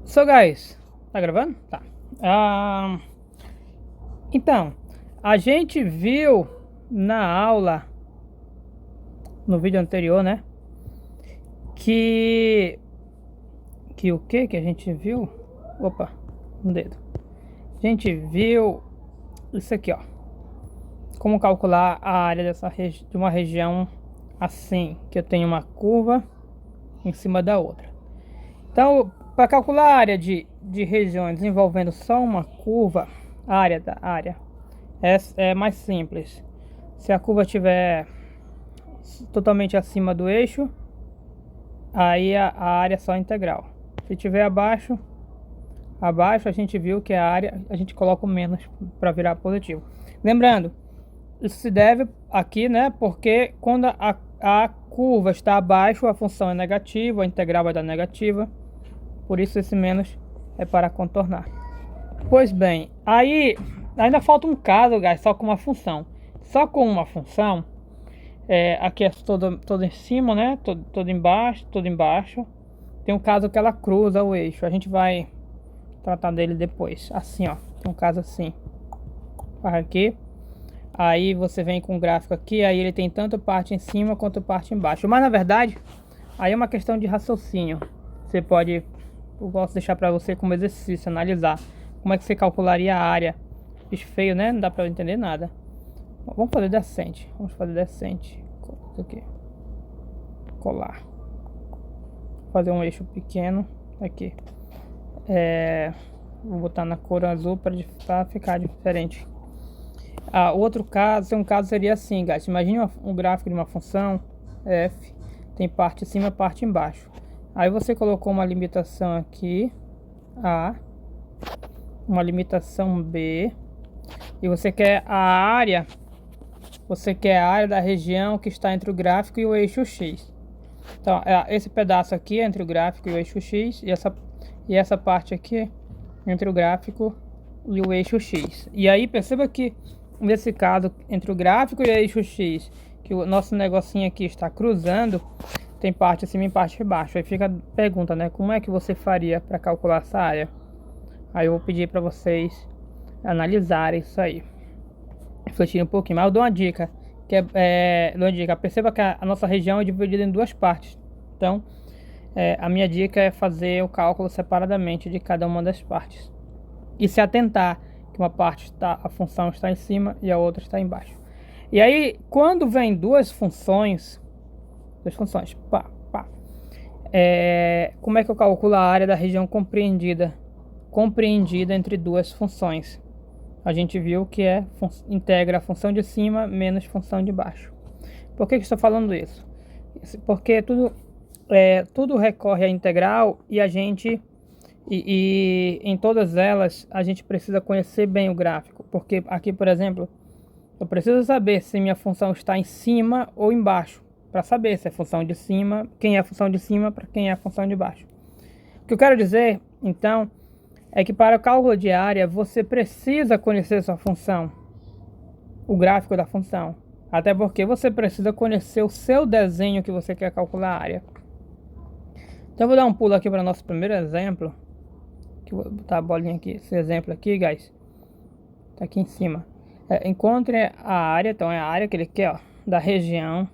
So guys, tá gravando? Tá. Então, a gente viu na aula, no vídeo anterior, né? Que o que a gente viu? Opa, um dedo. A gente viu isso aqui, ó. Como calcular a área de uma região assim, que eu tenho uma curva em cima da outra. Então, para calcular a área de regiões envolvendo só uma curva, a área da área é mais simples. Se a curva estiver totalmente acima do eixo, aí a área é só integral. Se estiver abaixo a gente viu que a área a gente coloca o menos para virar positivo. Lembrando, isso se deve aqui, né? Porque quando a curva está abaixo, a função é negativa, a integral vai dar negativa. Por isso esse menos é para contornar. Pois bem, aí ainda falta um caso, guys, só com uma função. Só com uma função, aqui é todo em cima, né? Todo embaixo. Tem um caso que ela cruza o eixo. A gente vai tratar dele depois. Assim, ó. Tem um caso assim. Aqui. Aí você vem com o gráfico aqui. Aí ele tem tanto parte em cima quanto parte embaixo. Mas na verdade, aí é uma questão de raciocínio. Você pode... Eu gosto de deixar para você como exercício, analisar. Como é que você calcularia a área. Bicho feio, né? Não dá para entender nada. Vamos fazer decente. Vamos fazer decente. Isso aqui. Colar. Fazer um eixo pequeno. Aqui. Vou botar na cor azul para ficar diferente. Outro caso, um caso seria assim, guys. Imagine um gráfico de uma função f. Tem parte em cima, parte embaixo. Aí você colocou uma limitação aqui, A, uma limitação B, e você quer a área da região que está entre o gráfico e o eixo X. Então, esse pedaço aqui é entre o gráfico e o eixo X, e essa parte aqui entre o gráfico e o eixo X. E aí perceba que nesse caso, entre o gráfico e o eixo X, que o nosso negocinho aqui está cruzando, tem parte acima e parte embaixo. Aí fica a pergunta, né? Como é que você faria para calcular essa área? Aí eu vou pedir para vocês analisarem isso aí, refletir um pouquinho. Mas eu dou uma dica, perceba que a nossa região é dividida em duas partes. Então, a minha dica é fazer o cálculo separadamente de cada uma das partes. E se atentar que uma parte a função está em cima e a outra está embaixo. E aí, quando vem duas funções, como é que eu calculo a área da região compreendida entre duas funções? A gente viu que integra a função de cima menos função de baixo. Por que eu estou falando isso? Porque tudo recorre à integral e a gente em todas elas a gente precisa conhecer bem o gráfico. Porque aqui, por exemplo, eu preciso saber se minha função está em cima ou embaixo, para saber se é função de cima, quem é a função de cima para quem é a função de baixo. O que eu quero dizer, então, é que para o cálculo de área você precisa conhecer sua função, o gráfico da função. Até porque você precisa conhecer o seu desenho que você quer calcular a área. Então eu vou dar um pulo aqui para o nosso primeiro exemplo. Que eu vou botar a bolinha aqui, esse exemplo aqui, guys. Tá aqui em cima. Encontre a área, então é a área que ele quer, ó, da região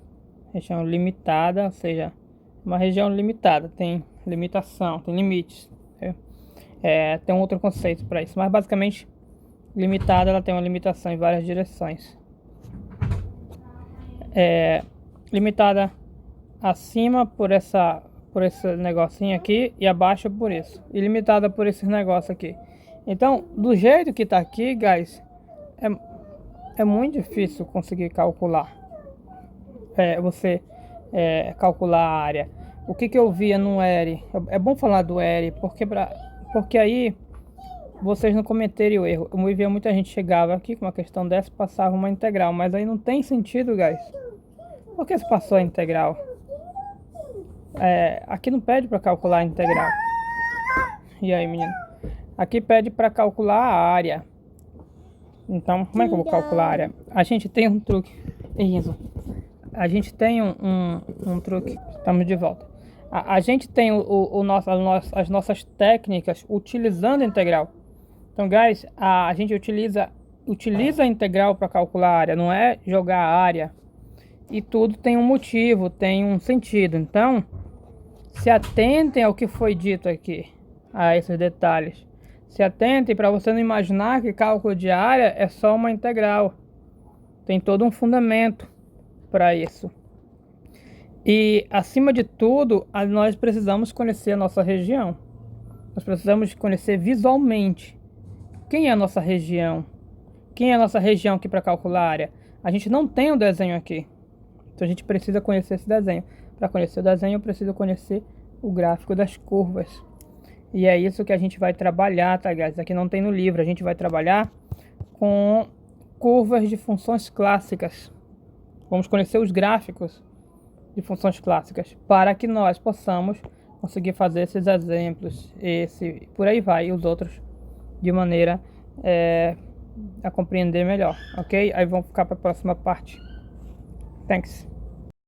limitada, ou seja, uma região limitada, tem limitação, tem limites. Tem um outro conceito para isso, mas basicamente limitada, ela tem uma limitação em várias direções. Limitada acima por esse negocinho aqui e abaixo por isso, e limitada por esses negócios aqui. Então, do jeito que tá aqui, guys, é muito difícil conseguir calcular. Você calcular a área. O que eu via no ERE, é bom falar do ERE, porque aí vocês não cometerem o erro. Eu via muita gente chegava aqui com uma questão dessa, passava uma integral, mas aí não tem sentido, guys. Por que se passou a integral? Aqui não pede para calcular a integral. E aí, menino? Aqui pede para calcular a área. Então, como é que eu vou calcular a área? A gente tem um truque. A gente tem um truque. Estamos de volta. A gente tem as nossas técnicas utilizando a integral. Então, guys, a gente utiliza a integral para calcular a área, não é jogar a área. E tudo tem um motivo, tem um sentido. Então, se atentem ao que foi dito aqui, a esses detalhes. Se atentem para você não imaginar que cálculo de área é só uma integral. Tem todo um fundamento para isso. E, acima de tudo, nós precisamos conhecer a nossa região. Nós precisamos conhecer visualmente quem é a nossa região. Quem é a nossa região aqui para calcular a área. A gente não tem um desenho aqui. Então a gente precisa conhecer esse desenho. Para conhecer o desenho, eu preciso conhecer o gráfico das curvas. E é isso que a gente vai trabalhar, tá, guys? Aqui não tem no livro. A gente vai trabalhar com curvas de funções clássicas. Vamos conhecer os gráficos de funções clássicas para que nós possamos conseguir fazer esses exemplos, por aí vai, e os outros de maneira a compreender melhor, ok? Aí vamos ficar para a próxima parte. Thanks.